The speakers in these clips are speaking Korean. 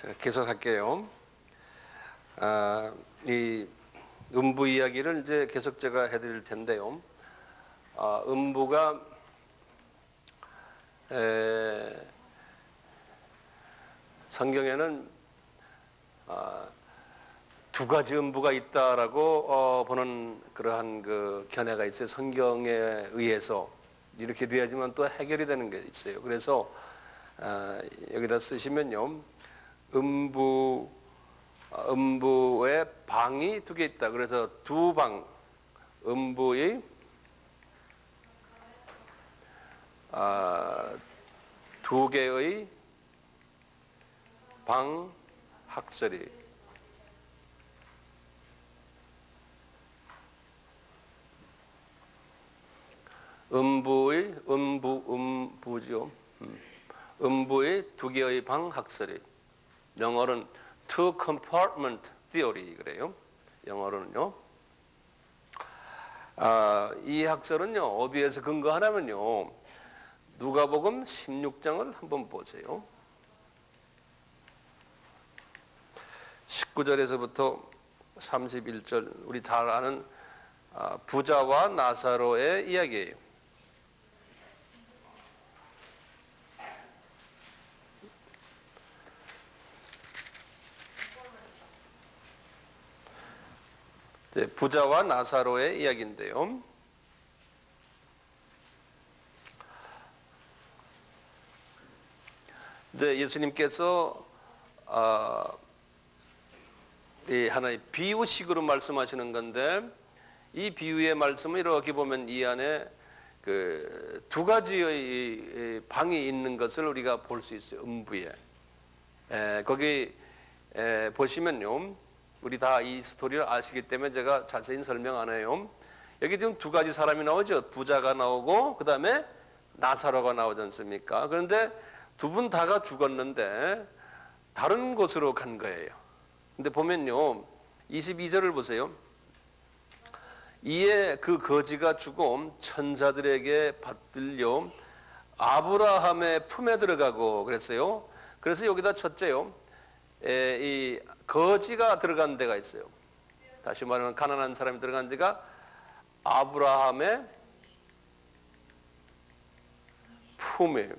자, 계속할게요. 이 음부 이야기를 이제 계속 제가 해드릴 텐데요. 음부가 성경에는 두 가지 음부가 있다라고 보는 그러한 그 견해가 있어요. 성경에 의해서 이렇게 돼야지만 또 해결이 되는 게 있어요. 그래서 여기다 쓰시면요, 음부에 방이 두 개 있다. 그래서 두 방, 음부의 두 개의 방 학설이 음부죠. 음부의 두 개의 방 학설이, 영어로는 two compartment theory 그래요. 영어로는요. 이 학설은요, 어디에서 근거하냐면요, 누가복음 16장을 한번 보세요. 19절에서부터 31절, 우리 잘 아는 부자와 나사로의 이야기예요. 부자와 나사로의 이야기인데요. 예수님께서 이 하나의 비유식으로 말씀하시는 건데, 이 비유의 말씀을 이렇게 보면 이 안에 그 두 가지의 방이 있는 것을 우리가 볼 수 있어요. 음부에. 거기 보시면요, 우리 다 이 스토리를 아시기 때문에 제가 자세히 설명 안 해요. 여기 지금 두 가지 사람이 나오죠. 부자가 나오고 그 다음에 나사로가 나오지 않습니까? 그런데 두 분 다가 죽었는데 다른 곳으로 간 거예요. 근데 보면요, 22절을 보세요. 이에 그 거지가 죽어 천사들에게 받들려 아브라함의 품에 들어가고 그랬어요. 그래서 여기다 첫째요, 이 거지가 들어간 데가 있어요. 다시 말하면 가난한 사람이 들어간 데가 아브라함의 품이에요.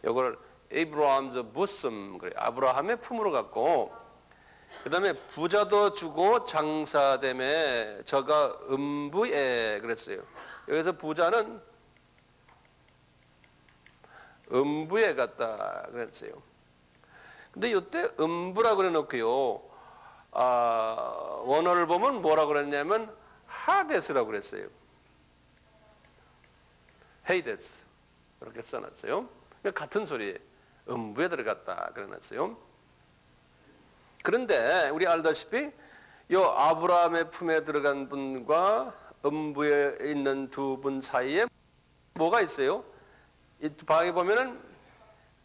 이걸 Abraham's bosom, 그래, 아브라함의 품으로 갖고, 그 다음에 부자도 주고 장사됨에 저가 음부에 그랬어요. 여기서 부자는 음부에 갔다 그랬어요. 근데 이때 음부라고 그래 놓고요, 원어를 보면 뭐라고 그랬냐면 하데스라고 그랬어요. 헤이데스 이렇게 써놨어요. 같은 소리예요. 음부에 들어갔다 그래놨어요. 그런데 우리 알다시피 이 아브라함의 품에 들어간 분과 음부에 있는 두 분 사이에 뭐가 있어요? 이 방에 보면은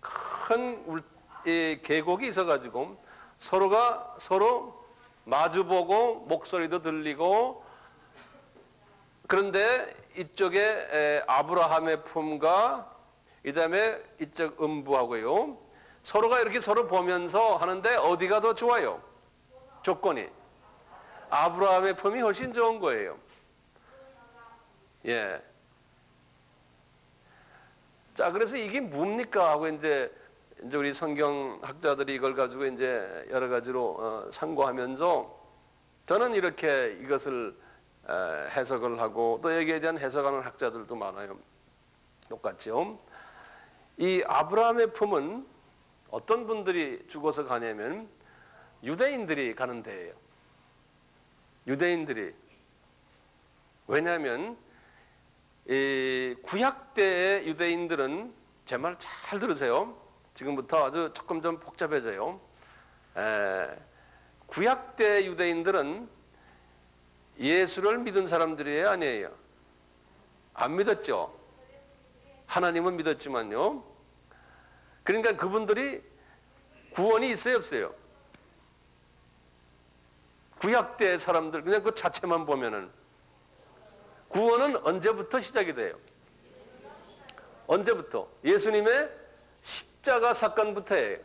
큰 계곡이 있어가지고 서로가 서로 마주보고 목소리도 들리고, 그런데 이쪽에 아브라함의 품과 이 다음에 이쪽 음부하고요, 서로가 이렇게 서로 보면서 하는데 어디가 더 좋아요? 조건이 아브라함의 품이 훨씬 좋은 거예요. 예. 자, 그래서 이게 뭡니까 하고 이제 우리 성경학자들이 이걸 가지고 이제 여러 가지로 상고하면서, 저는 이렇게 이것을 해석을 하고, 또 여기에 대한 해석하는 학자들도 많아요. 똑같죠. 이 아브라함의 품은 어떤 분들이 죽어서 가냐면 유대인들이 가는 데예요. 유대인들이. 왜냐하면 이 구약 때의 유대인들은, 제 말 잘 들으세요. 지금부터 아주 조금 좀 복잡해져요. 구약 때 유대인들은 예수를 믿은 사람들이 아니에요. 안 믿었죠. 하나님은 믿었지만요. 그러니까 그분들이 구원이 있어요, 없어요? 구약 때 사람들 그냥 그 자체만 보면은 구원은 언제부터 시작이 돼요? 언제부터? 예수님의 십자가 사건부터예요.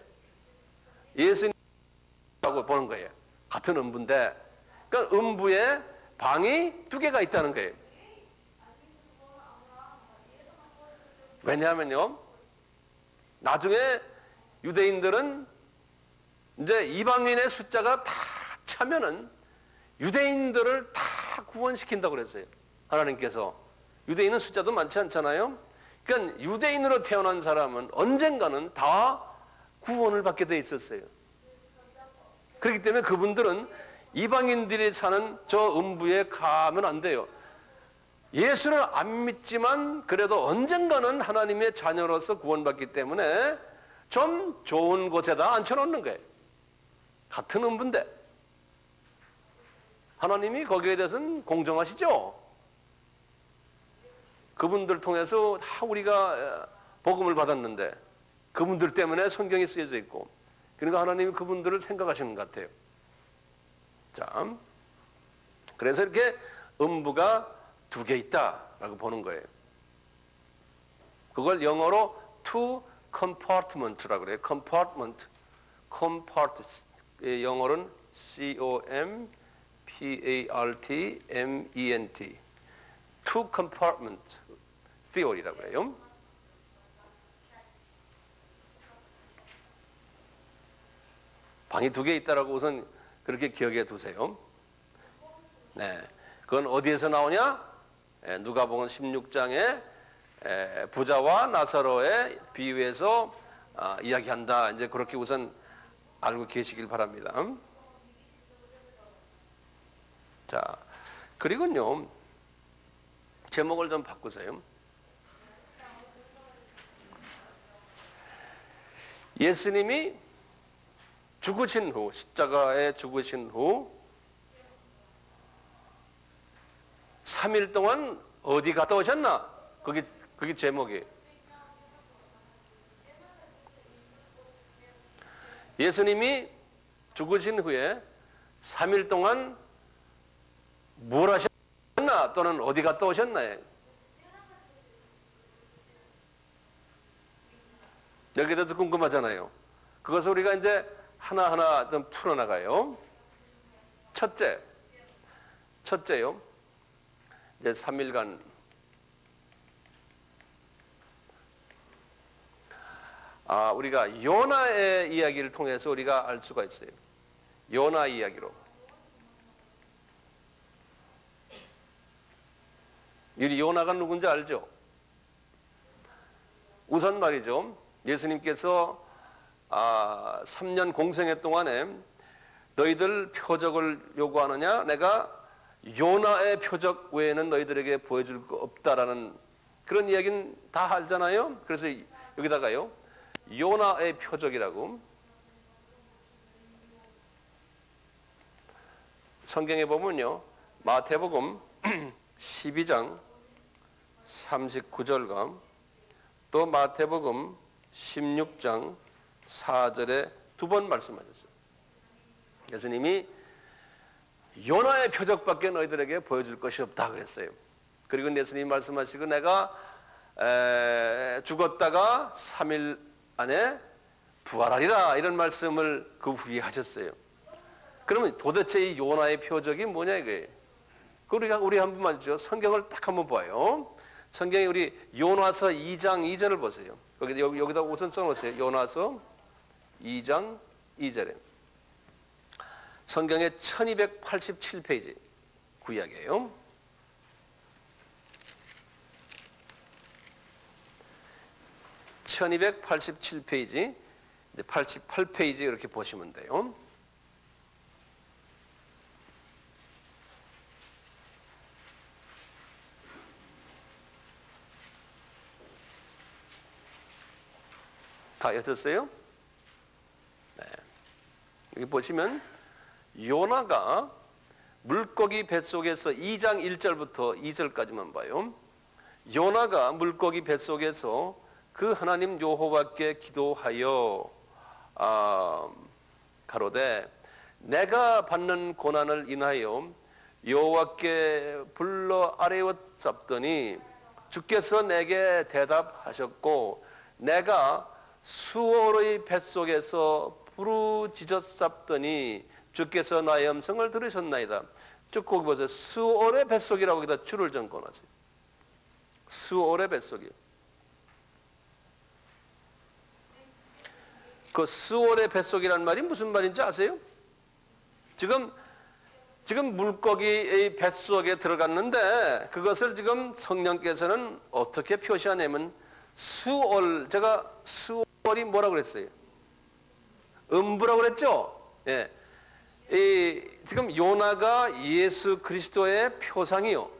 예수님이라고 보는 거예요. 같은 음부인데, 그러니까 음부에 방이 두 개가 있다는 거예요. 왜냐하면요, 나중에 유대인들은 이제 이방인의 숫자가 다 차면은 유대인들을 다 구원시킨다고 그랬어요. 하나님께서. 유대인은 숫자도 많지 않잖아요. 그러니까 유대인으로 태어난 사람은 언젠가는 다 구원을 받게 돼 있었어요. 그렇기 때문에 그분들은 이방인들이 사는 저 음부에 가면 안 돼요. 예수를 안 믿지만 그래도 언젠가는 하나님의 자녀로서 구원받기 때문에 좀 좋은 곳에다 앉혀놓는 거예요. 같은 음부인데 하나님이 거기에 대해서는 공정하시죠. 그분들 통해서 다 우리가 복음을 받았는데 그분들 때문에 성경이 쓰여져 있고, 그러니까 하나님이 그분들을 생각하시는 것 같아요. 자, 그래서 이렇게 음부가 두 개 있다라고 보는 거예요. 그걸 영어로 two compartment라고 그래요. compartment. 영어로는 compartment. two compartment theory라고 해요. 방이 두 개 있다라고 우선 그렇게 기억해 두세요. 네, 그건 어디에서 나오냐? 누가복음 16장에 부자와 나사로의 비유에서 이야기한다. 이제 그렇게 우선 알고 계시길 바랍니다. 자, 그리고요, 제목을 좀 바꾸세요. 예수님이 죽으신 후, 십자가에 죽으신 후 3일 동안 어디 갔다 오셨나? 그게 제목이에요. 예수님이 죽으신 후에 3일 동안 뭘 하셨나? 또는 어디 갔다 오셨나? 여기에 대해서 궁금하잖아요. 그것을 우리가 이제 하나하나 좀 풀어나가요. 첫째요. 이제 3일간 우리가 요나의 이야기를 통해서 우리가 알 수가 있어요. 요나 이야기로. 이 요나가 누군지 알죠? 우선 말이죠. 예수님께서 3년 공생애 동안에 너희들 표적을 요구하느냐? 내가 요나의 표적 외에는 너희들에게 보여줄 거 없다라는 그런 이야기는 다 알잖아요. 그래서 여기다가요, 요나의 표적이라고 성경에 보면요, 마태복음 12장 39절과 또 마태복음 16장 4절에 두 번 말씀하셨어요. 예수님이 요나의 표적밖에 너희들에게 보여줄 것이 없다 그랬어요. 그리고 예수님이 말씀하시고 내가 죽었다가 3일 안에 부활하리라 이런 말씀을 그 후에 하셨어요. 그러면 도대체 이 요나의 표적이 뭐냐 이거예요. 우리 한 번만 죠. 성경을 딱 한번 봐요. 성경에 우리 요나서 2장 2절을 보세요. 여기다 우선 써놓으세요. 요나서 2장 2절에. 성경의 1287페이지 구약이에요. (1287페이지) 이제 88페이지 이렇게 보시면 돼요. 다 여셨어요? 네. 여기 보시면 요나가 물고기 뱃속에서 2장 1절부터 2절까지만 봐요. 요나가 물고기 뱃속에서 그 하나님 여호와께 기도하여 가로되 내가 받는 고난을 인하여 여호와께 불러 아뢰었잡더니 주께서 내게 대답하셨고 내가 수월의 뱃속에서 부르짖었사더니 주께서 나의 음성을 들으셨나이다. 쭉 거기 보세요. 수올의 뱃속이라고 여기다 줄을 적어놨어요. 수올의 뱃속이요. 그 수올의 뱃속이라는 말이 무슨 말인지 아세요? 지금 물고기의 뱃속에 들어갔는데 그것을 지금 성령께서는 어떻게 표시하냐면 수올, 제가 수올이 뭐라고 그랬어요? 음부라고 그랬죠? 예. 지금 요나가 예수 그리스도의 표상이요.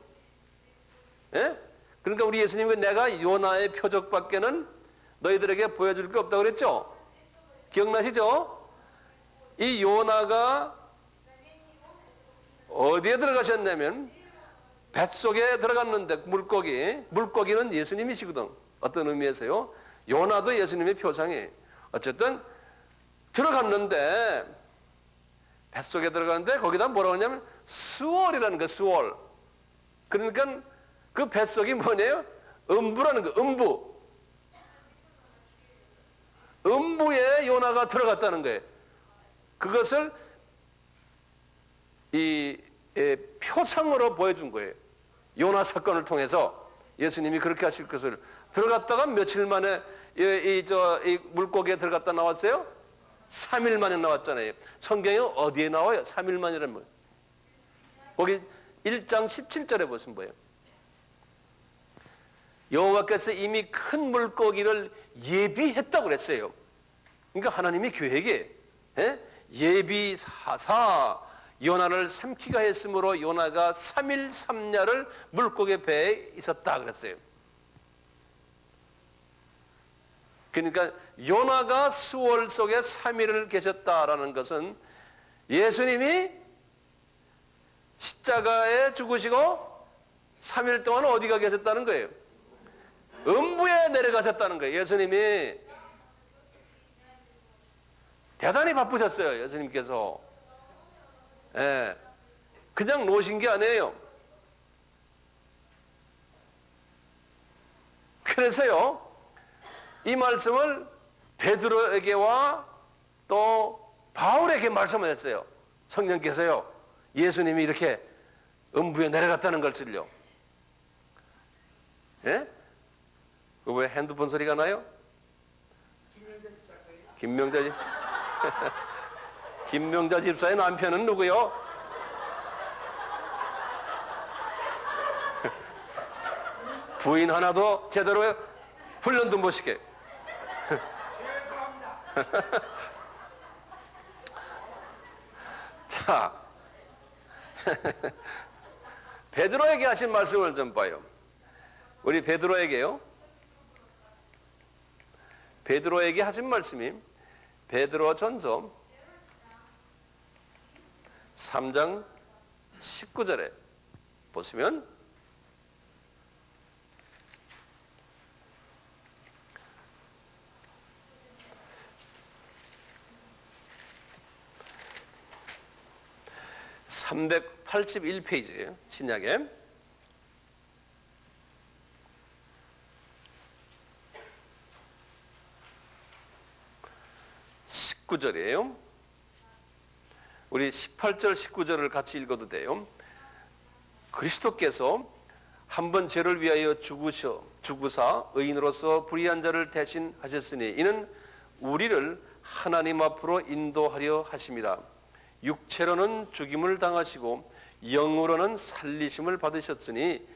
예? 그러니까 우리 예수님이 내가 요나의 표적밖에는 너희들에게 보여줄 게 없다고 그랬죠? 기억나시죠? 이 요나가 어디에 들어가셨냐면 뱃속에 들어갔는데 물고기는 예수님이시거든. 어떤 의미에서요? 요나도 예수님의 표상이에요. 어쨌든 들어갔는데 뱃속에 들어갔는데 거기다 뭐라고 하냐면 수월이라는 거예요. 수월. 그러니까 그 뱃속이 뭐냐요? 음부라는 거예요. 음부. 음부에 요나가 들어갔다는 거예요. 그것을 표상으로 보여준 거예요. 요나 사건을 통해서 예수님이 그렇게 하실 것을 들어갔다가 며칠 만에 이 물고기에 들어갔다 나왔어요? 3일 만에 나왔잖아요. 성경에 어디에 나와요? 3일 만이라는 뭐? 거기 1장 17절에 보시면 뭐예요? 여호와께서 이미 큰 물고기를 예비했다고 그랬어요. 그러니까 하나님이 계획에 예비하사 요나를 삼키가 했으므로 요나가 3일 3야를 물고기 배에 있었다 그랬어요. 그러니까 요나가 수월 속에 3일을 계셨다라는 것은 예수님이 십자가에 죽으시고 3일 동안 어디가 계셨다는 거예요? 음부에 내려가셨다는 거예요. 예수님이 대단히 바쁘셨어요. 예수님께서. 예, 그냥 놓으신 게 아니에요. 그래서요, 이 말씀을 베드로에게와 또 바울에게 말씀하셨어요. 성령께서요, 예수님이 이렇게 음부에 내려갔다는 것을요. 예? 왜 핸드폰 소리가 나요? 김명자 집. 김명자 집사의 남편은 누구요? 부인 하나도 제대로 훈련도 못 시켜. 자, 베드로에게 하신 말씀을 좀 봐요. 우리 베드로에게요. 베드로에게 하신 말씀이 베드로전서 3장 19절에 보시면 (381페이지예요) 신약에 19절이에요. 우리 18절 19절을 같이 읽어도 돼요. 그리스도께서 한 번 죄를 위하여 죽으사 의인으로서 불의한 자를 대신하셨으니 이는 우리를 하나님 앞으로 인도하려 하심이라. 육체로는 죽임을 당하시고 영으로는 살리심을 받으셨으니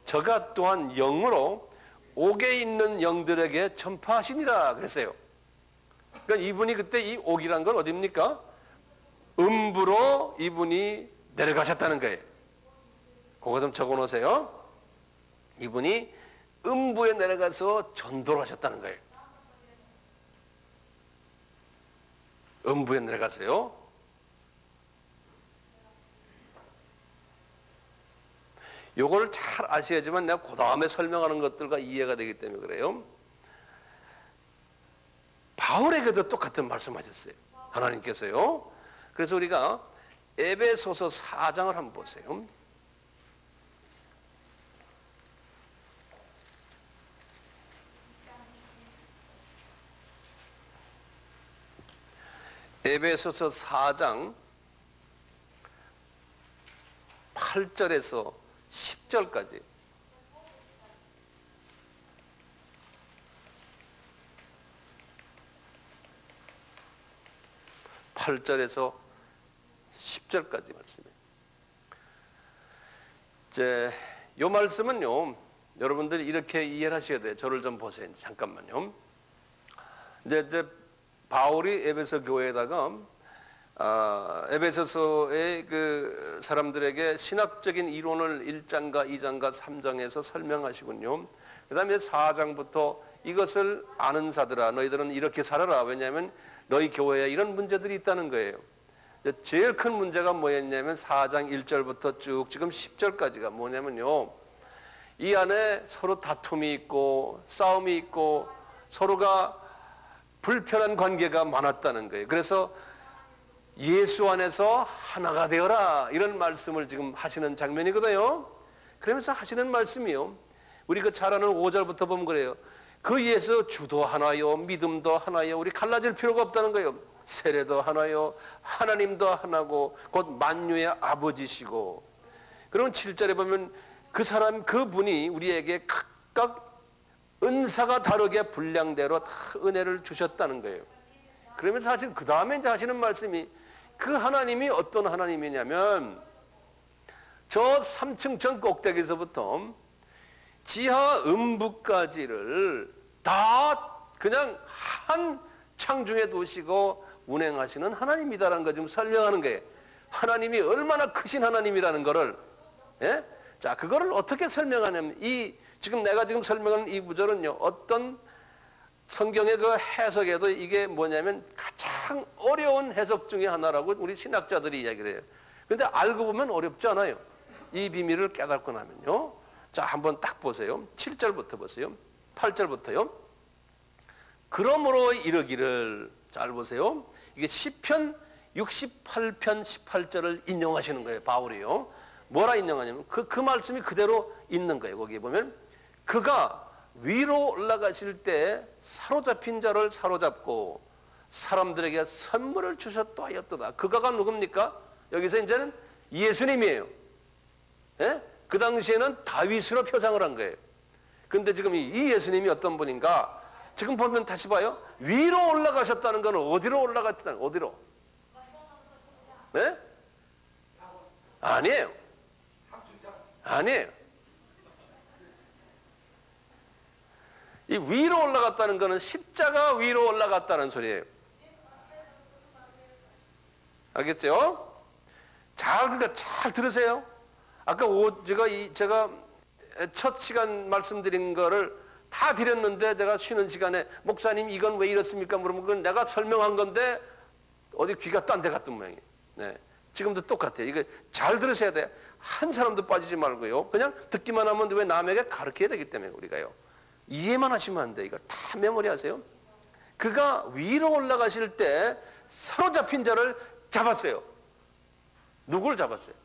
저가 또한 영으로 옥에 있는 영들에게 전파하시니라 그랬어요. 그러니까 이분이 그때 이 옥이란 건 어디입니까? 음부로 이분이 내려가셨다는 거예요. 그거 좀 적어 놓으세요. 이분이 음부에 내려가서 전도를 하셨다는 거예요. 음부에 내려가세요. 요거를 잘 아셔야지만 내가 그 다음에 설명하는 것들과 이해가 되기 때문에 그래요. 바울에게도 똑같은 말씀하셨어요. 하나님께서요. 그래서 우리가 에베소서 4장을 한번 보세요. 에베소서 4장 8절에서 10절까지. (8절에서 10절까지) 말씀이에요. 이제 이 말씀은요, 여러분들이 이렇게 이해를 하셔야 돼요. 저를 좀 보세요. 잠깐만요. 이제 바울이 에베소 교회에다가 에베소서의 그 사람들에게 신학적인 이론을 1장과 2장과 3장에서 설명하시군요. 그 다음에 4장부터 이것을 아는 자들아 너희들은 이렇게 살아라. 왜냐하면 너희 교회에 이런 문제들이 있다는 거예요. 제일 큰 문제가 뭐였냐면 4장 1절부터 쭉 지금 10절까지가 뭐냐면요, 이 안에 서로 다툼이 있고 싸움이 있고 서로가 불편한 관계가 많았다는 거예요. 그래서 예수 안에서 하나가 되어라, 이런 말씀을 지금 하시는 장면이거든요. 그러면서 하시는 말씀이요, 우리 그 잘 아는 5절부터 보면 그래요. 그 위에서 주도 하나요, 믿음도 하나요. 우리 갈라질 필요가 없다는 거예요. 세례도 하나요, 하나님도 하나고 곧 만유의 아버지시고. 그러면 7절에 보면 그 사람, 그분이 우리에게 각각 은사가 다르게 분량대로 다 은혜를 주셨다는 거예요. 그러면서 사실 그 다음에 이제 하시는 말씀이, 그 하나님이 어떤 하나님이냐면 저 3층 전 꼭대기에서부터 지하 음부까지를 다 그냥 한 창중에 두시고 운행하시는 하나님이다라는 거 지금 설명하는 거예요. 하나님이 얼마나 크신 하나님이라는 거를. 예? 자, 그거를 어떻게 설명하냐면, 지금 내가 지금 설명하는 이 구절은요, 어떤 성경의 그 해석에도 이게 뭐냐면 가장 어려운 해석 중에 하나라고 우리 신학자들이 이야기를 해요. 근데 알고 보면 어렵지 않아요. 이 비밀을 깨닫고 나면요. 자, 한번 딱 보세요. 7절부터 보세요. 8절부터요. 그러므로 이르기를, 잘 보세요. 이게 시편 68편 18절을 인용하시는 거예요, 바울이요. 뭐라 인용하냐면 그 말씀이 그대로 있는 거예요. 거기에 보면 그가 위로 올라가실 때 사로잡힌 자를 사로잡고 사람들에게 선물을 주셨다 하였도다. 그가가 누굽니까? 여기서 이제는 예수님이에요. 예? 그 당시에는 다윗으로 표상을 한 거예요. 근데 지금 이 예수님이 어떤 분인가? 지금 보면 다시 봐요. 위로 올라가셨다는 건 어디로 올라갔다는, 어디로? 네? 아니에요. 아니에요. 이 위로 올라갔다는 것은 십자가 위로 올라갔다는 소리예요. 알겠죠? 그러니까 잘 들으세요. 아까 제가 첫 시간 말씀드린 거를 다 드렸는데, 내가 쉬는 시간에 목사님 이건 왜 이렇습니까? 물으면 그건 내가 설명한 건데 어디 귀가 딴 데 갔던 모양이에요. 네. 지금도 똑같아요. 이거 잘 들으셔야 돼요. 한 사람도 빠지지 말고요. 그냥 듣기만 하면 왜 남에게 가르쳐야 되기 때문에 우리가요. 이해만 하시면 안 돼. 이걸 다 메모리하세요. 그가 위로 올라가실 때 사로잡힌 자를 잡았어요. 누굴 잡았어요?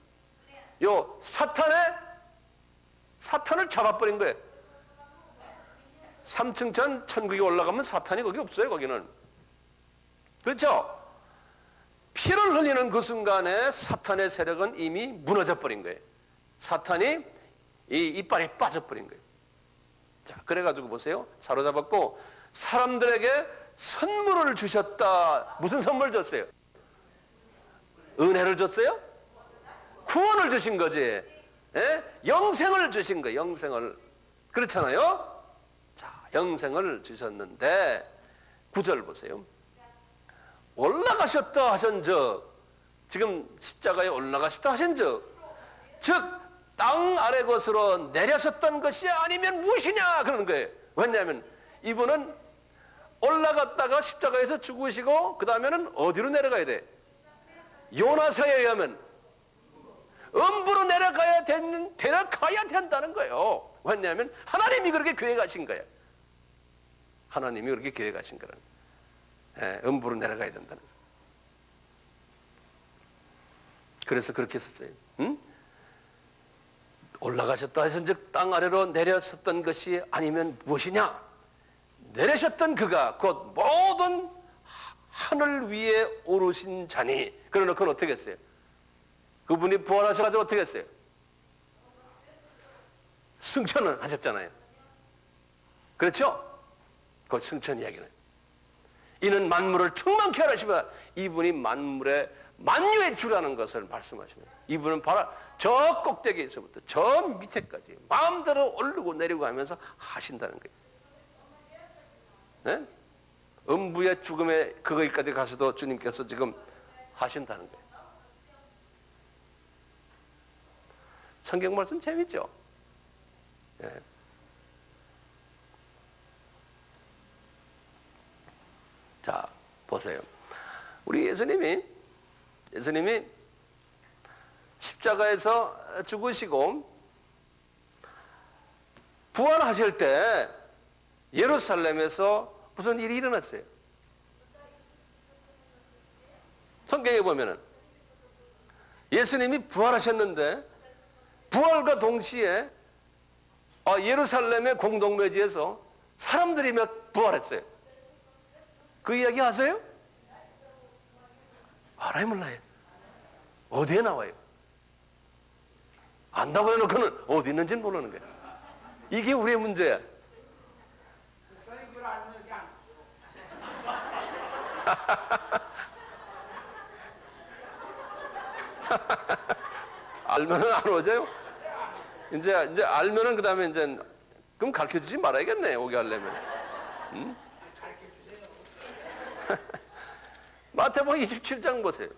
요 사탄을 잡아버린 거예요. 3층 전 천국에 올라가면 사탄이 거기 없어요. 거기는. 그렇죠? 피를 흘리는 그 순간에 사탄의 세력은 이미 무너져 버린 거예요. 사탄이 이 이빨이 빠져버린 거예요. 자, 그래가지고 보세요. 사로잡았고 사람들에게 선물을 주셨다. 무슨 선물 줬어요? 은혜를 줬어요? 구원을 주신 거지. 예? 영생을 주신 거예요. 영생을. 그렇잖아요? 자, 영생을 주셨는데 9절 보세요. 올라가셨다 하신즉, 지금 십자가에 올라가셨다 하신즉, 즉 땅 아래 것으로 내려섰던 것이 아니면 무엇이냐 그러는 거예요. 왜냐하면 이분은 올라갔다가 십자가에서 죽으시고 그 다음에는 어디로 내려가야 돼? 요나서에 의하면 음부로 내려가야 된다는 거예요. 왜냐하면 하나님이 그렇게 계획하신 거예요. 하나님이 그렇게 계획하신 거라는 거예요. 음부로 내려가야 된다는 거예요. 그래서 그렇게 썼어요. 응? 올라가셨다 하신즉 땅 아래로 내려섰던 것이 아니면 무엇이냐? 내려셨던 그가 곧 모든 하늘 위에 오르신 자니. 그러놓고는 어떻게 했어요? 그분이 부활하셔가지고 어떻게 했어요? 승천을 하셨잖아요. 그렇죠? 그 승천 이야기는. 이는 만물을 충만케 하시면 이분이 만물의 만유의 주라는 것을 말씀하시는 거예요. 이분은 바로 저 꼭대기에서부터 저 밑에까지 마음대로 오르고 내리고 하면서 하신다는 거예요. 네? 음부의 죽음의 그거기까지 가서도 주님께서 지금 하신다는 거예요. 성경 말씀 재밌죠? 네. 자, 보세요. 우리 예수님이 십자가에서 죽으시고 부활하실 때 예루살렘에서 무슨 일이 일어났어요. 성경에 보면은 예수님이 부활하셨는데 부활과 동시에 예루살렘의 공동묘지에서 사람들이 몇 부활했어요. 그 이야기 아세요? 알아요, 몰라요? 어디에 나와요? 안다고 해놓고는 어디 있는지는 모르는 거예요. 이게 우리의 문제야. 알면은 안 오죠? 이제 알면은 그 다음에 이제 그럼 가르쳐 주지 말아야겠네, 오게 하려면. 응? 마태복음 27장 보세요.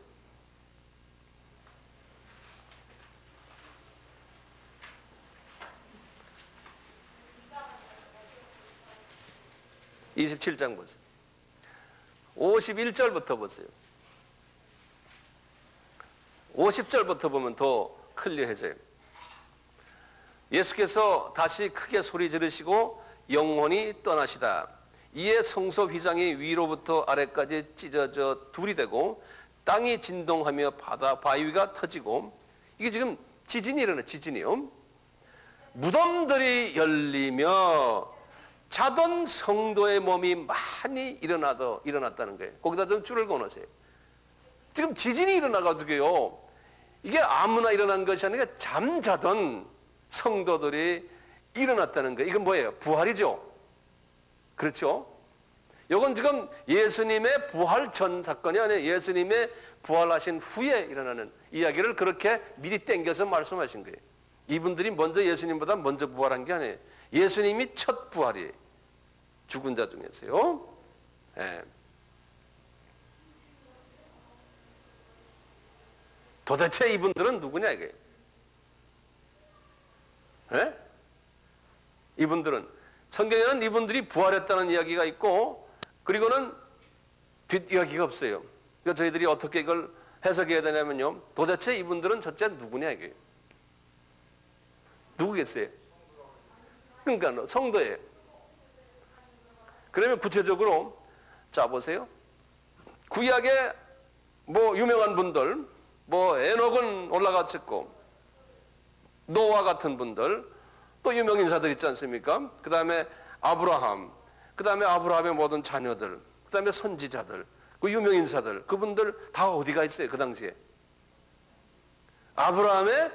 (27장) 보세요. 51절부터 보세요. 50절부터 보면 더 클리어해져요. 예수께서 다시 크게 소리 지르시고 영원히 떠나시다. 이에 성소 휘장이 위로부터 아래까지 찢어져 둘이 되고 땅이 진동하며 바위가 터지고, 이게 지금 지진이 일어나요. 지진이요. 무덤들이 열리며 자던 성도의 몸이 많이 일어났다는 거예요. 거기다 좀 줄을 그어놓으세요. 지금 지진이 일어나가지고요, 이게 아무나 일어난 것이 아니라 잠자던 성도들이 일어났다는 거예요. 이건 뭐예요? 부활이죠. 그렇죠? 이건 지금 예수님의 부활 전 사건이 아니에요. 예수님의 부활하신 후에 일어나는 이야기를 그렇게 미리 땡겨서 말씀하신 거예요. 이분들이 먼저 예수님보다 먼저 부활한 게 아니에요. 예수님이 첫 부활이에요. 죽은 자 중에서요. 예. 도대체 이분들은 누구냐 이게? 예? 이분들은 성경에는 이분들이 부활했다는 이야기가 있고, 그리고는 뒷이야기가 없어요. 그러니까 저희들이 어떻게 이걸 해석해야 되냐면요, 도대체 이분들은 첫째 누구냐 이게? 누구겠어요? 그러니까 성도예요. 그러면 구체적으로 자 보세요. 구약의 뭐 유명한 분들, 뭐 에녹은 올라갔었고 노아 같은 분들, 또 유명 인사들 있지 않습니까? 그 다음에 아브라함, 그 다음에 아브라함의 모든 자녀들, 그 다음에 선지자들, 그 유명 인사들, 그분들 다 어디가 있어요? 그 당시에 아브라함의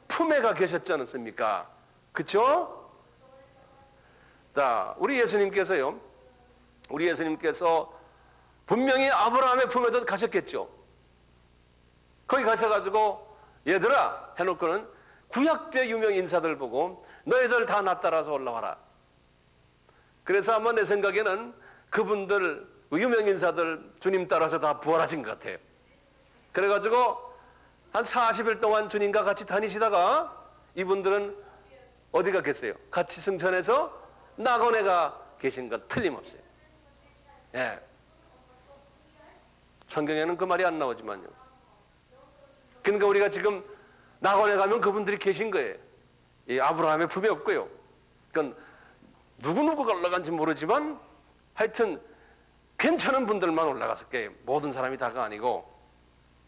품에가 계셨지 않습니까? 그쵸? 자, 우리 예수님께서 분명히 아브라함의 품에도 가셨겠죠. 거기 가셔가지고 얘들아 해놓고는 구약대 유명 인사들 보고 너희들 다 나 따라서 올라와라. 그래서 아마 내 생각에는 그분들 유명 인사들 주님 따라서 다 부활하신 것 같아요. 그래가지고 한 40일 동안 주님과 같이 다니시다가 이분들은 어디 갔겠어요? 같이 승천해서 나고네가 계신 건 틀림없어요. 예. 성경에는 그 말이 안 나오지만요. 그러니까 우리가 지금 나고네 가면 그분들이 계신 거예요. 이 아브라함의 품이 없고요. 그러니까 누구누구가 올라간지 모르지만 하여튼 괜찮은 분들만 올라갔을 거예요. 모든 사람이 다가 아니고.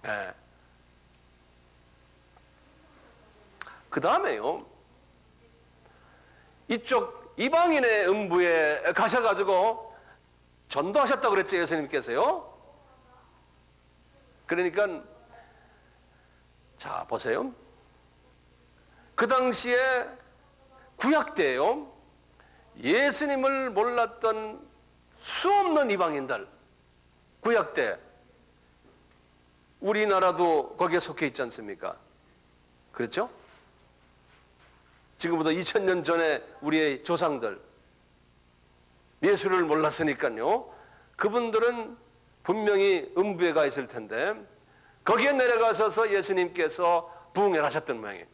예. 그 다음에요, 이쪽 이방인의 음부에 가셔가지고 전도하셨다고 그랬죠, 예수님께서요. 그러니까 자 보세요. 그 당시에 구약 때요, 예수님을 몰랐던 수없는 이방인들, 구약 때 우리나라도 거기에 속해 있지 않습니까? 그렇죠? 지금부터 2000년 전에 우리의 조상들 예수를 몰랐으니까요, 그분들은 분명히 음부에 가 있을 텐데 거기에 내려가셔서 예수님께서 부흥을 하셨던 모양이에요.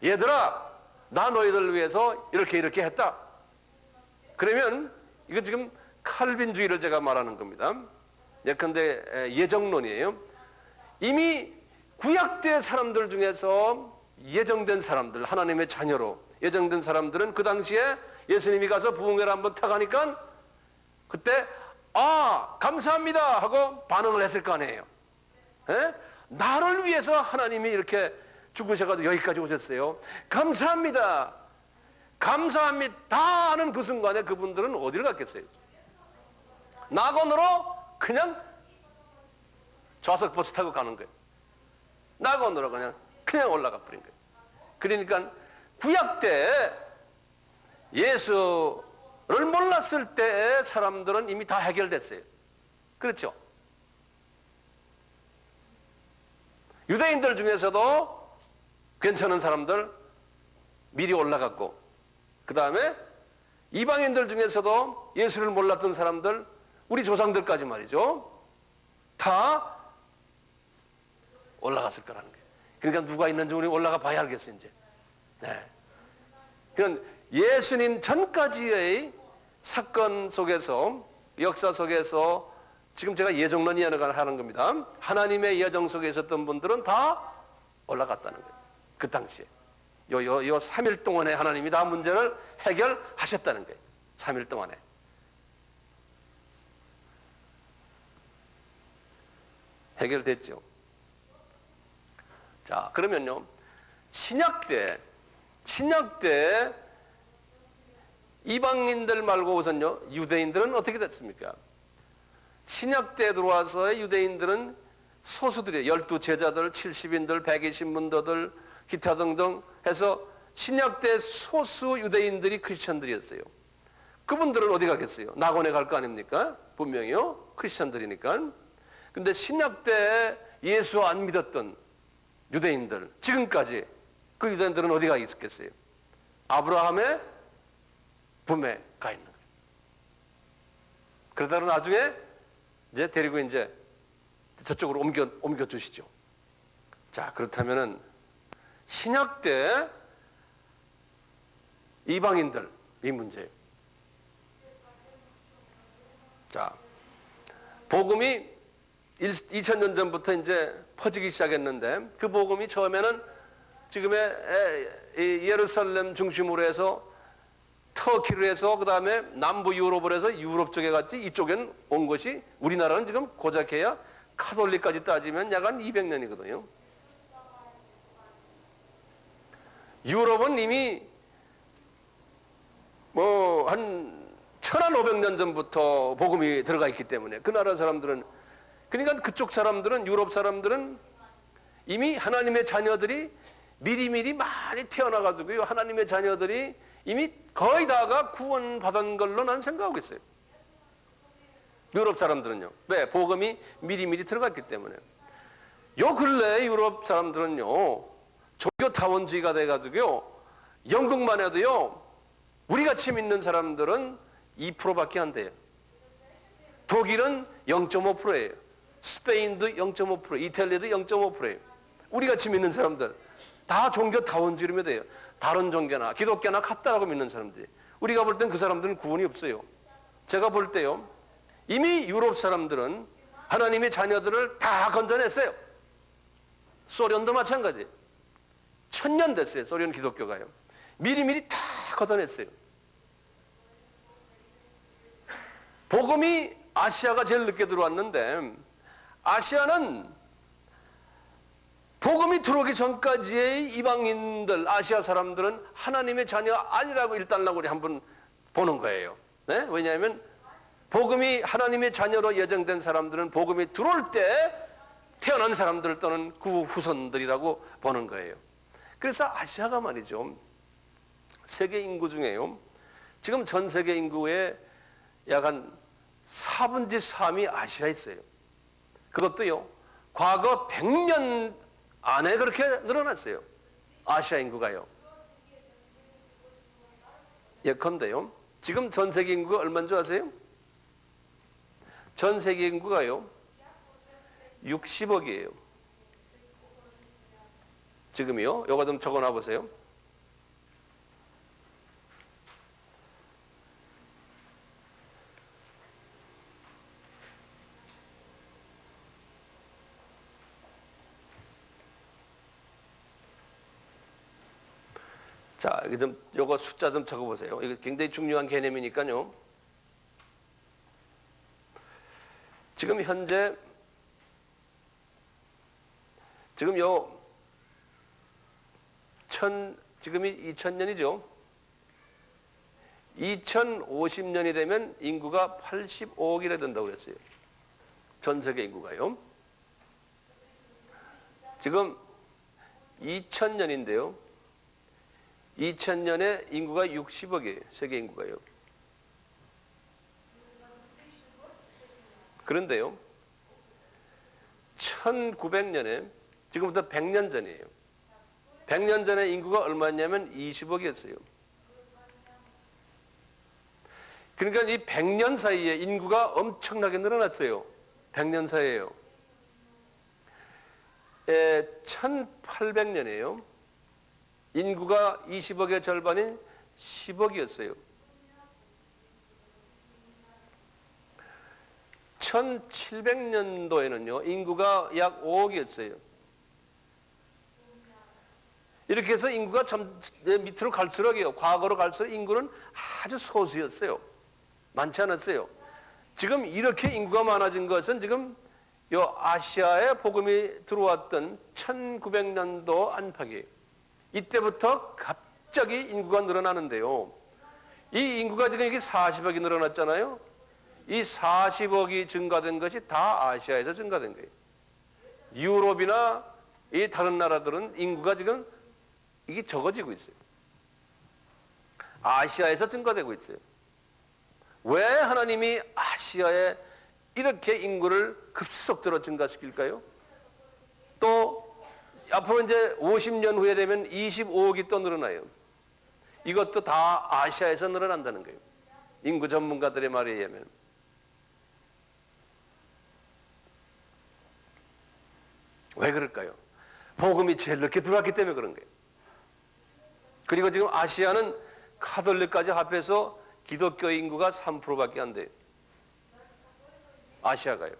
얘들아, 나 너희들 위해서 이렇게 했다. 그러면 이건 지금 칼빈주의를 제가 말하는 겁니다. 예컨대 예정론이에요. 이미 구약대 사람들 중에서 예정된 사람들, 하나님의 자녀로 예정된 사람들은 그 당시에 예수님이 가서 부흥회를 한번 타가니까 그때 감사합니다 하고 반응을 했을 거 아니에요. 에? 나를 위해서 하나님이 이렇게 죽으셔가지고 여기까지 오셨어요. 감사합니다. 감사합니다 하는 그 순간에 그분들은 어디를 갔겠어요? 낙원으로 그냥 좌석 버스 타고 가는 거예요. 낙원으로 그냥 올라가 버린 거예요. 그러니까 구약 때 예수를 몰랐을 때의 사람들은 이미 다 해결됐어요. 그렇죠? 유대인들 중에서도 괜찮은 사람들 미리 올라갔고, 그 다음에 이방인들 중에서도 예수를 몰랐던 사람들, 우리 조상들까지 말이죠, 다 올라갔을 거라는 거예요. 그러니까 누가 있는지 우리 올라가 봐야 알겠어 이제. 네. 그건 예수님 전까지의 사건 속에서, 역사 속에서 지금 제가 예정론 이야기를 하는 겁니다. 하나님의 예정 속에 있었던 분들은 다 올라갔다는 거예요. 그 당시에. 요 3일 동안에 하나님이 다 문제를 해결하셨다는 거예요. 3일 동안에. 해결됐죠. 자, 그러면요, 신약 때 이방인들 말고 우선요, 유대인들은 어떻게 됐습니까? 신약 때 들어와서의 유대인들은 소수들이에요. 12제자들, 70인들, 120문도들, 기타 등등 해서 신약 때 소수 유대인들이 크리스천들이었어요. 그분들은 어디 가겠어요? 낙원에 갈 거 아닙니까? 분명히요. 크리스천들이니까. 근데 신약 때 예수 안 믿었던 유대인들, 지금까지 그 유대인들은 어디 가 있었겠어요? 아브라함의 품에 가 있는 거예요. 그러다가 나중에 이제 데리고 이제 저쪽으로 옮겨 주시죠. 자, 그렇다면은 신약 때 이방인들 이 문제예요. 자, 복음이 2000년 전부터 이제 퍼지기 시작했는데 그 복음이 처음에는 지금의 예루살렘 중심으로 해서 터키를 해서 그 다음에 남부 유럽을 해서 유럽 쪽에 갔지, 이쪽에는 온 것이 우리나라는 지금 고작해야 카톨릭까지 따지면 약 한 200년이거든요. 유럽은 이미 뭐 한 1500년 전부터 복음이 들어가 있기 때문에 그 나라 사람들은, 그러니까 그쪽 사람들은, 유럽 사람들은 이미 하나님의 자녀들이 미리미리 많이 태어나가지고요, 하나님의 자녀들이 이미 거의 다가 구원받은 걸로 난 생각하고 있어요. 유럽 사람들은요. 왜? 복음이 미리미리 들어갔기 때문에. 요 근래 유럽 사람들은요, 종교 타원주의가 돼가지고요, 영국만 해도요, 우리같이 믿는 사람들은 2%밖에 안 돼요. 독일은 0.5%예요. 스페인도 0.5%, 이탈리아도 0.5%예요. 우리같이 믿는 사람들 다 종교 타원주의로 돼요. 다른 종교나 기독교나 같다라고 믿는 사람들이. 우리가 볼 땐 그 사람들은 구원이 없어요. 제가 볼 때요, 이미 유럽 사람들은 하나님의 자녀들을 다 건져냈어요. 소련도 마찬가지예요. 1000년 됐어요. 소련 기독교가요. 미리미리 다 걷어냈어요. 복음이 아시아가 제일 늦게 들어왔는데, 아시아는 복음이 들어오기 전까지의 이방인들, 아시아 사람들은 하나님의 자녀 아니라고 일단락으로 우리 한번 보는 거예요. 네? 왜냐하면 복음이 하나님의 자녀로 예정된 사람들은 복음이 들어올 때 태어난 사람들 또는 그 후손들이라고 보는 거예요. 그래서 아시아가 말이죠, 세계 인구 중에요, 지금 전 세계 인구의 약 한 4분의 3이 아시아에 있어요. 그것도요, 과거 100년 안에 그렇게 늘어났어요. 아시아 인구가요. 예컨대요, 지금 전 세계 인구가 얼마인 줄 아세요? 전 세계 인구가요 60억이에요. 지금이요. 요거 좀 적어놔 보세요. 자, 여기 좀 요거 숫자 좀 적어 보세요. 이거 굉장히 중요한 개념이니까요. 지금 현재 지금 지금이 2000년이죠. 2050년이 되면 인구가 85억이라 된다고 그랬어요. 전 세계 인구가요. 지금 2000년인데요. 2000년에 인구가 60억이에요. 세계 인구가요. 그런데요, 1900년에, 지금부터 100년 전이에요. 100년 전에 인구가 얼마냐면 20억이었어요. 그러니까 이 100년 사이에 인구가 엄청나게 늘어났어요. 100년 사이에요. 1800년이에요. 인구가 20억의 절반인 10억이었어요. 1700년도에는요, 인구가 약 5억이었어요. 이렇게 해서 인구가 밑으로 갈수록이요, 과거로 갈수록 인구는 아주 소수였어요. 많지 않았어요. 지금 이렇게 인구가 많아진 것은 지금 요 아시아에 복음이 들어왔던 1900년도 안팎이에요. 이때부터 갑자기 인구가 늘어나는데요. 이 인구가 지금 이게 40억이 늘어났잖아요. 이 40억이 증가된 것이 다 아시아에서 증가된 거예요. 유럽이나 이 다른 나라들은 인구가 지금 이게 적어지고 있어요. 아시아에서 증가되고 있어요. 왜 하나님이 아시아에 이렇게 인구를 급속도로 증가시킬까요? 또 앞으로 이제 50년 후에 되면 25억이 또 늘어나요. 이것도 다 아시아에서 늘어난다는 거예요. 인구 전문가들의 말에 의하면. 왜 그럴까요? 복음이 제일 늦게 들어왔기 때문에 그런 거예요. 그리고 지금 아시아는 카톨릭까지 합해서 기독교 인구가 3%밖에 안 돼요. 아시아가요.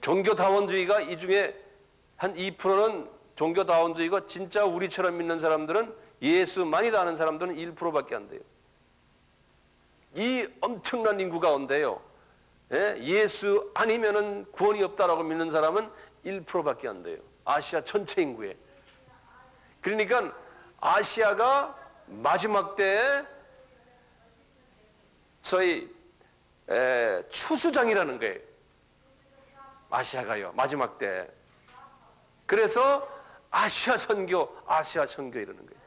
종교다원주의가 이 중에 한 2%는 종교다원주의고, 진짜 우리처럼 믿는 사람들은, 예수만이다 하는 사람들은 1%밖에 안 돼요. 이 엄청난 인구 가운데요, 예수 아니면은 구원이 없다라고 믿는 사람은 1%밖에 안 돼요. 아시아 전체 인구에. 그러니까 아시아가 마지막 때에 소위 추수장이라는 거예요. 아시아가요, 마지막 때. 그래서 아시아 선교 이러는 거예요.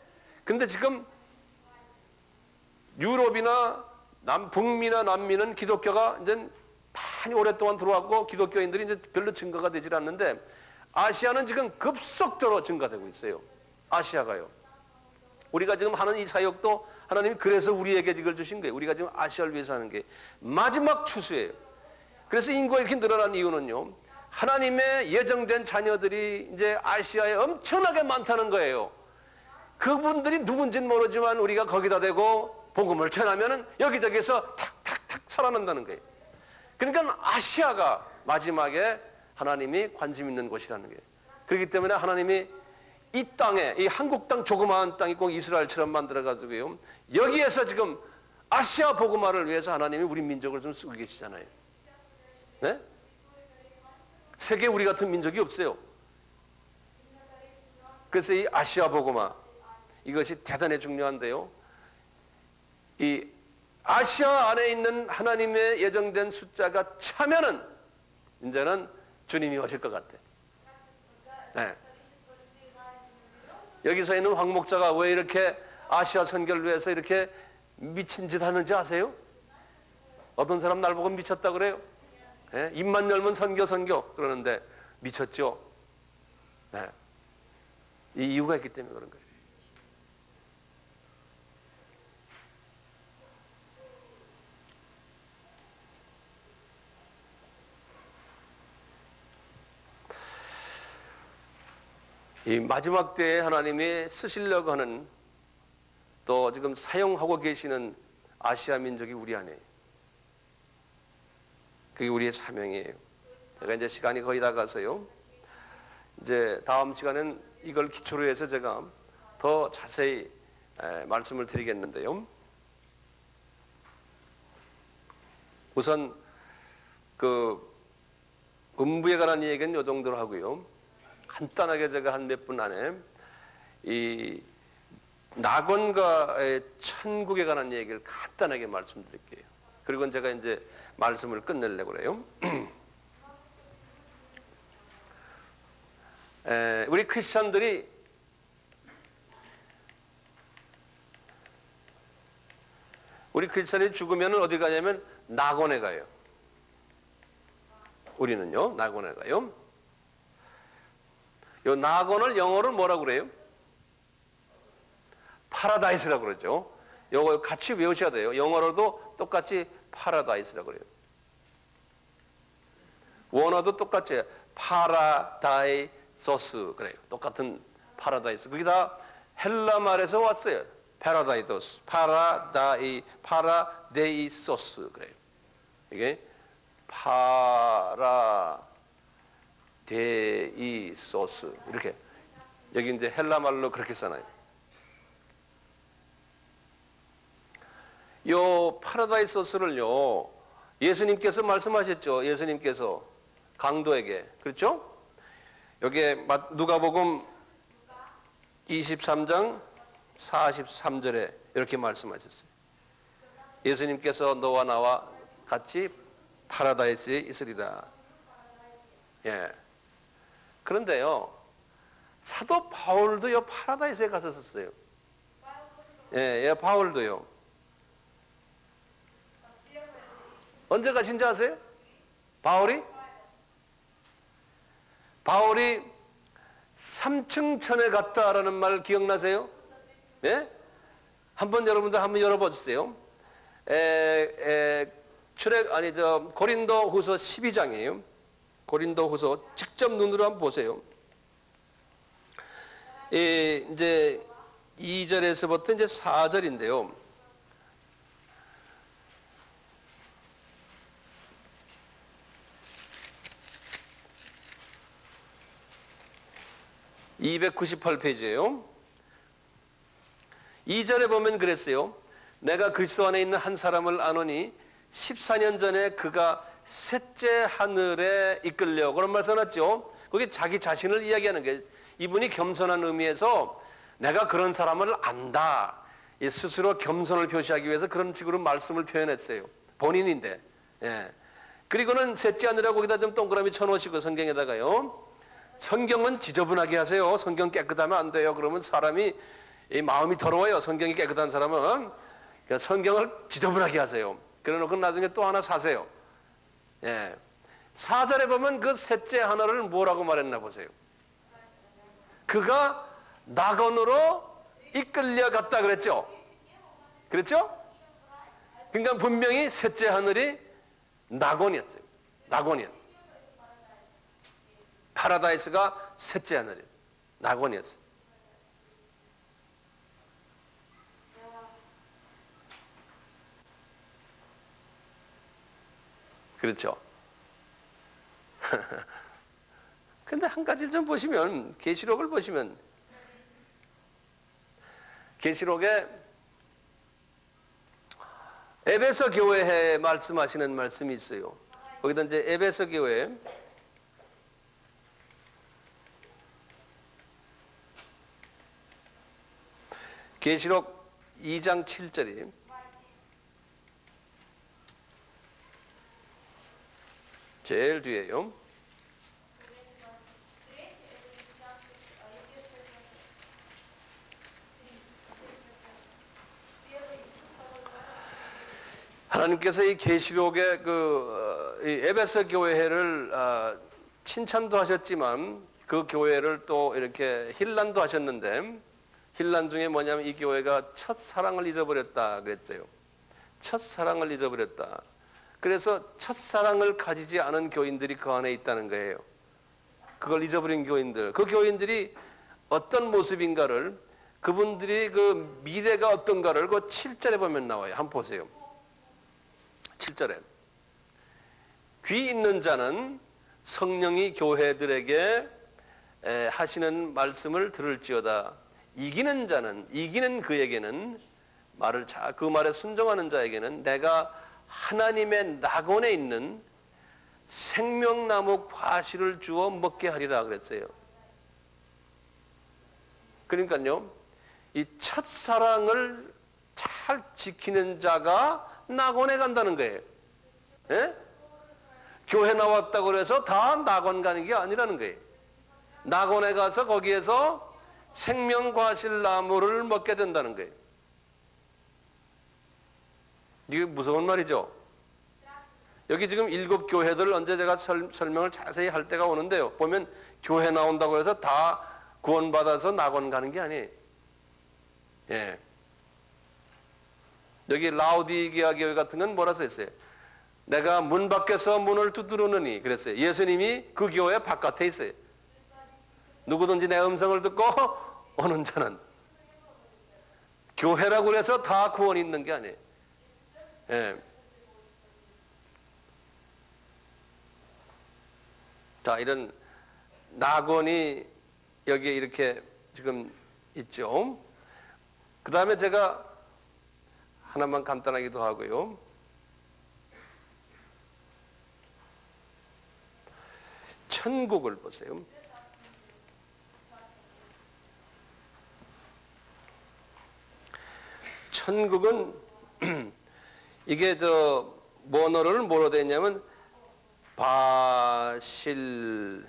근데 지금 유럽이나 북미나 남미는 기독교가 이제 많이 오랫동안 들어왔고, 기독교인들이 이제 별로 증가가 되질 않는데, 아시아는 지금 급속도로 증가되고 있어요. 아시아가요. 우리가 지금 하는 이 사역도 하나님이 그래서 우리에게 이걸 주신 거예요. 우리가 지금 아시아를 위해서 하는 게 마지막 추수예요. 그래서 인구가 이렇게 늘어난 이유는요, 하나님의 예정된 자녀들이 이제 아시아에 엄청나게 많다는 거예요. 그분들이 누군지는 모르지만 우리가 거기다 대고 복음을 전하면은 여기저기서 탁탁탁 살아난다는 거예요. 그러니까 아시아가 마지막에 하나님이 관심 있는 곳이라는 거예요. 그렇기 때문에 하나님이 이 땅에, 이 한국 땅, 조그마한 땅이 꼭 이스라엘처럼 만들어가지고요, 여기에서 지금 아시아 복음화를 위해서 하나님이 우리 민족을 좀 쓰고 계시잖아요. 네? 세계에 우리 같은 민족이 없어요. 그래서 이 아시아 복음화, 이것이 대단히 중요한데요, 이 아시아 안에 있는 하나님의 예정된 숫자가 차면은 이제는 주님이 오실 것 같아. 네. 여기서 있는 황 목자가 왜 이렇게 아시아 선교를 위해서 이렇게 미친 짓 하는지 아세요? 어떤 사람 날 보고 미쳤다 그래요? 네? 입만 열면 선교 그러는데 미쳤죠? 네. 이 이유가 있기 때문에 그런 거예요. 이 마지막 때에 하나님이 쓰시려고 하는 또 지금 사용하고 계시는 아시아 민족이 우리 안에 그게 우리의 사명이에요. 제가 이제 시간이 거의 다 가서요. 이제 다음 시간엔 이걸 기초로 해서 제가 더 자세히 말씀을 드리겠는데요. 우선 그 음부에 관한 얘기는 이 정도로 하고요. 간단하게 제가 한 몇 분 안에 이 낙원과 천국에 관한 얘기를 간단하게 말씀드릴게요. 그리고 제가 이제 말씀을 끝내려고 그래요. 우리 크리스천들이 죽으면 어디 가냐면 낙원에 가요. 우리는요, 낙원에 가요. 요 낙원을 영어로 뭐라고 그래요? 파라다이스라고 그러죠. 요거 같이 외우셔야 돼요. 영어로도 똑같이 파라다이스라고 그래요. 원어도 똑같이 파라다이소스 그래요. 똑같은 파라다이스. 그게 다 헬라 말에서 왔어요. 파라다이도스, 파라데이소스 그래요. 이게 파라데이소스 이렇게 여기 이제 헬라 말로 그렇게 써놔요. 요 파라다이소스를요 예수님께서 말씀하셨죠. 예수님께서 강도에게 그렇죠? 여기에 누가복음 23장 43절에 이렇게 말씀하셨어요. 예수님께서 너와 나와 같이 파라다이스에 있으리라. 예. 그런데요, 사도 바울도요, 파라다이스에 갔었어요. 예, 바울도요. 언제 가신지 아세요? 바울이 3층 천에 갔다라는 말 기억나세요? 예? 여러분들 한번 열어보세요. 고린도후서 12장이에요. 고린도후서 직접 눈으로 한번 보세요. 이제 2절에서부터 이제 4절인데요. (298페이지예요) 2절에 보면 그랬어요. 내가 그리스도 안에 있는 한 사람을 아노니 14년 전에 그가 셋째 하늘에 이끌려 그런 말 써놨죠. 그게 자기 자신을 이야기하는 게 이분이 겸손한 의미에서 내가 그런 사람을 안다. 스스로 겸손을 표시하기 위해서 그런 식으로 말씀을 표현했어요. 본인인데. 예. 그리고는 셋째 하늘이라고 거기다 좀 동그라미 쳐놓으시고 성경에다가요. 성경은 지저분하게 하세요. 성경 깨끗하면 안 돼요. 그러면 사람이 마음이 더러워요. 성경이 깨끗한 사람은 성경을 지저분하게 하세요. 그래놓고 나중에 또 하나 사세요. 예. 4절에 보면 그 셋째 하나를 뭐라고 말했나 보세요. 그가 낙원으로 이끌려갔다 그랬죠. 그랬죠? 그러니까 분명히 셋째 하늘이 낙원이었어요. 낙원이었어요. 파라다이스가 셋째 하늘이에요. 낙원이었어요. 그렇죠. 근데 한 가지를 좀 보시면, 계시록을 보시면, 계시록에 에베소 교회에 말씀하시는 말씀이 있어요. 거기다 이제 에베소 교회 계시록 2장 7절이 제일 뒤에요. 하나님께서 이 계시록의 이 에베소 교회를 칭찬도 하셨지만 그 교회를 또 이렇게 힐난도 하셨는데, 힐난 중에 뭐냐면 이 교회가 첫사랑을 잊어버렸다 그랬어요. 첫사랑을 잊어버렸다. 그래서 첫사랑을 가지지 않은 교인들이 그 안에 있다는 거예요. 그걸 잊어버린 교인들. 그 교인들이 어떤 모습인가를, 그분들이 그 미래가 어떤가를 그 7절에 보면 나와요. 한번 보세요. 7절에 귀 있는 자는 성령이 교회들에게 하시는 말씀을 들을지어다. 이기는 자는, 이기는 그에게는, 그 말에 순종하는 자에게는 내가 하나님의 낙원에 있는 생명나무 과실을 주어 먹게 하리라 그랬어요. 그러니까요, 이 첫사랑을 잘 지키는 자가 낙원에 간다는 거예요. 예? 교회 나왔다고 해서 다 낙원 가는 게 아니라는 거예요. 낙원에 가서 거기에서 생명과실 나무를 먹게 된다는 거예요. 이게 무서운 말이죠. 여기 지금 7 교회들 언제 제가 설명을 자세히 할 때가 오는데요. 보면 교회 나온다고 해서 다 구원받아서 낙원 가는 게 아니에요. 예. 여기 라우디게아 교회 같은 건 뭐라 써있어요? 내가 문 밖에서 문을 두드르느니 그랬어요. 예수님이 그 교회 바깥에 있어요. 누구든지 내 음성을 듣고 오는 자는. 교회라고 해서 다 구원이 있는 게 아니에요. 예. 자, 이런 낙원이 여기에 이렇게 지금 있죠. 그 다음에 제가 하나만 간단하기도 하고요. 천국을 보세요. 천국은 이게 뭐너를 뭐로 되어 있냐면 바실레이아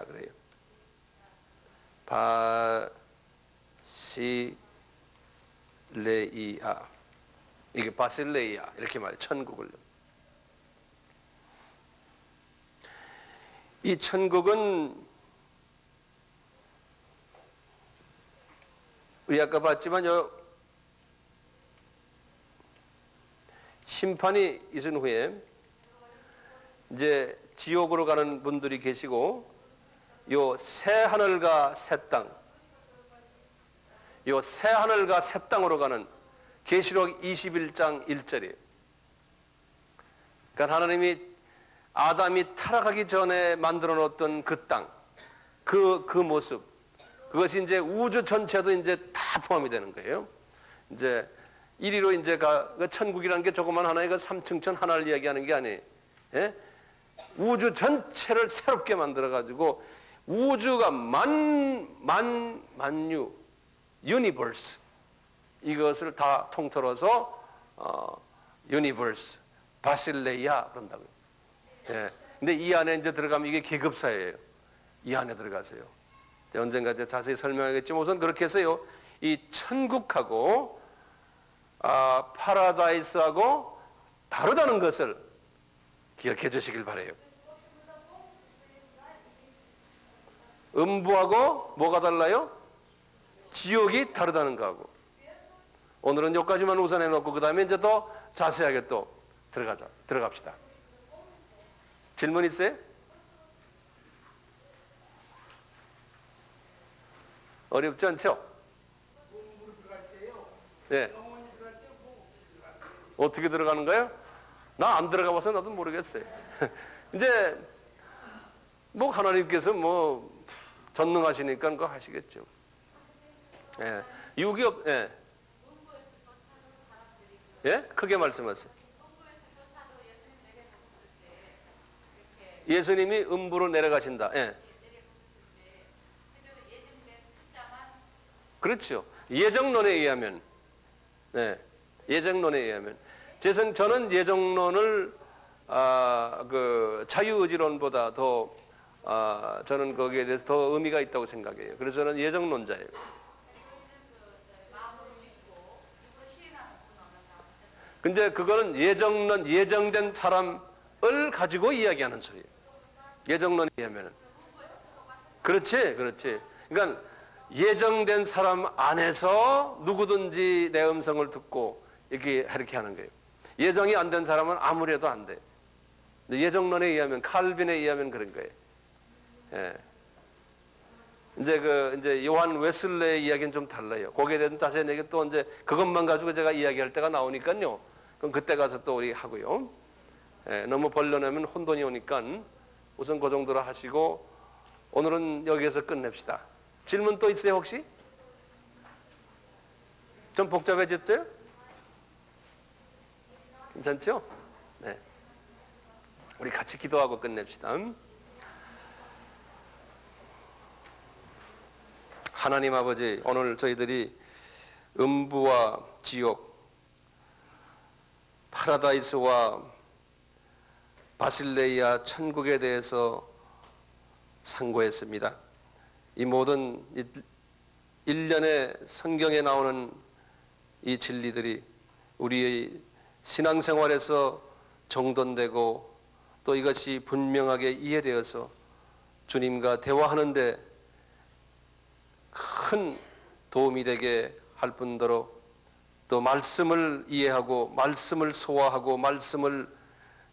그래요. 바실레이아, 이게 바실레이아 이렇게 말해요. 천국을. 이 천국은 우리 아까 봤지만 심판이 있은 후에 이제 지옥으로 가는 분들이 계시고, 요 새 하늘과 새 땅, 요 새 하늘과 새 땅으로 가는 계시록 21장 1절이에요. 그러니까 하나님이 아담이 타락하기 전에 만들어 놓았던 그 땅, 그 모습, 그것이 이제 우주 전체도 이제 다 포함이 되는 거예요. 이제 이리로 이제 그 천국이라는 게 조그만 하나의 그 3층천 하나를 이야기하는 게 아니에요. 예? 우주 전체를 새롭게 만들어 가지고 우주가 만유 유니버스, 이것을 다 통틀어서 유니버스 바실레이아 그런다고요. 예. 근데 이 안에 이제 들어가면 이게 계급사예요. 이 안에 들어가세요. 언젠가 자세히 설명하겠지만 우선 그렇게 해서요, 이 천국하고 파라다이스하고 다르다는 것을 기억해 주시길 바래요. 음부하고 뭐가 달라요? 지옥이 다르다는 거하고. 오늘은 여기까지만 우선 해놓고 그 다음에 이제 더 자세하게 또 들어갑시다. 질문 있어요? 어렵지 않죠? 네. 어떻게 들어가는 거예요? 나 안 들어가 봐서 나도 모르겠어요. 이제 뭐 하나님께서 뭐 전능하시니까 그거 하시겠죠. 예. 유기업, 예. 예? 크게 말씀하세요. 예수님이 음부로 내려가신다. 예. 그렇죠. 예정론에 의하면, 네, 예정론에 의하면 저는 예정론을 그 자유의지론보다 더 저는 거기에 대해서 더 의미가 있다고 생각해요. 그래서 저는 예정론자예요. 근데 그거는 예정론, 예정된 사람을 가지고 이야기하는 소리예요. 예정론에 의하면은. 그렇지, 그렇지. 그러니까 예정된 사람 안에서 누구든지 내 음성을 듣고 이렇게 하는 거예요. 예정이 안 된 사람은 아무래도 안 돼. 예정론에 의하면, 칼빈에 의하면 그런 거예요. 예. 이제 요한 웨슬레의 이야기는 좀 달라요. 거기에 대해서 자세히 얘기 또 이제 그것만 가지고 제가 이야기할 때가 나오니까요. 그럼 그때 가서 또 우리 하고요. 예, 너무 벌려내면 혼돈이 오니까 우선 그 정도로 하시고 오늘은 여기에서 끝냅시다. 질문 또 있어요 혹시? 좀 복잡해졌죠? 괜찮죠? 네. 우리 같이 기도하고 끝냅시다. 하나님 아버지, 오늘 저희들이 음부와 지옥, 파라다이스와 바실레이아 천국에 대해서 상고했습니다. 이 모든 일련의 성경에 나오는 이 진리들이 우리의 신앙생활에서 정돈되고 또 이것이 분명하게 이해되어서 주님과 대화하는데 큰 도움이 되게 할 뿐더러 또 말씀을 이해하고 말씀을 소화하고 말씀을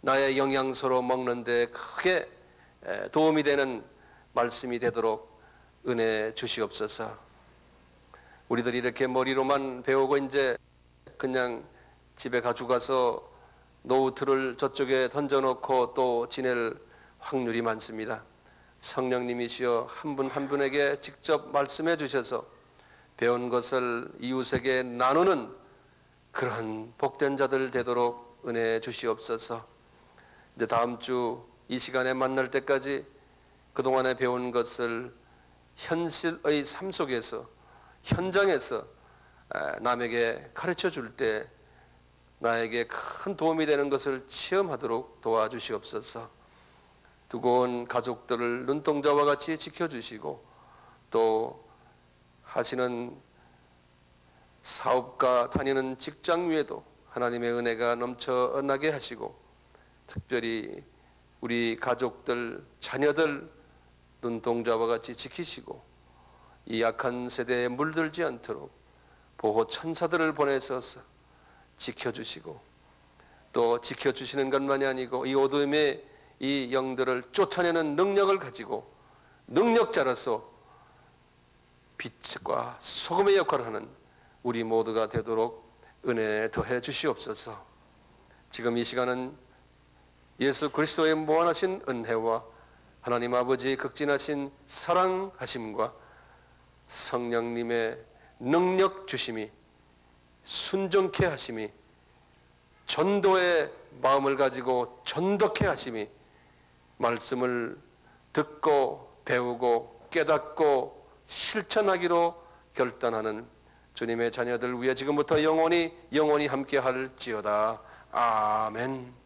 나의 영양소로 먹는데 크게 도움이 되는 말씀이 되도록 은혜 주시옵소서. 우리들이 이렇게 머리로만 배우고 이제 그냥 집에 가져가서 노트를 저쪽에 던져놓고 또 지낼 확률이 많습니다. 성령님이시여 한 분 한 분에게 직접 말씀해 주셔서 배운 것을 이웃에게 나누는 그러한 복된 자들 되도록 은혜 주시옵소서. 이제 다음 주 이 시간에 만날 때까지 그동안에 배운 것을 현실의 삶 속에서 현장에서 남에게 가르쳐 줄 때 나에게 큰 도움이 되는 것을 체험하도록 도와주시옵소서. 두고 온 가족들을 눈동자와 같이 지켜주시고 또 하시는 사업가 다니는 직장 위에도 하나님의 은혜가 넘쳐나게 하시고 특별히 우리 가족들, 자녀들 눈동자와 같이 지키시고 이 약한 세대에 물들지 않도록 보호 천사들을 보내셔서 지켜주시고 또 지켜주시는 것만이 아니고 이 어둠의 이 영들을 쫓아내는 능력을 가지고 능력자로서 빛과 소금의 역할을 하는 우리 모두가 되도록 은혜 더해 주시옵소서. 지금 이 시간은 예수 그리스도의 무한하신 은혜와 하나님 아버지의 극진하신 사랑하심과 성령님의 능력 주심이 순종케 하심이 전도의 마음을 가지고 전덕케 하심이 말씀을 듣고 배우고 깨닫고 실천하기로 결단하는 주님의 자녀들 위해 지금부터 영원히 함께 할지어다. 아멘.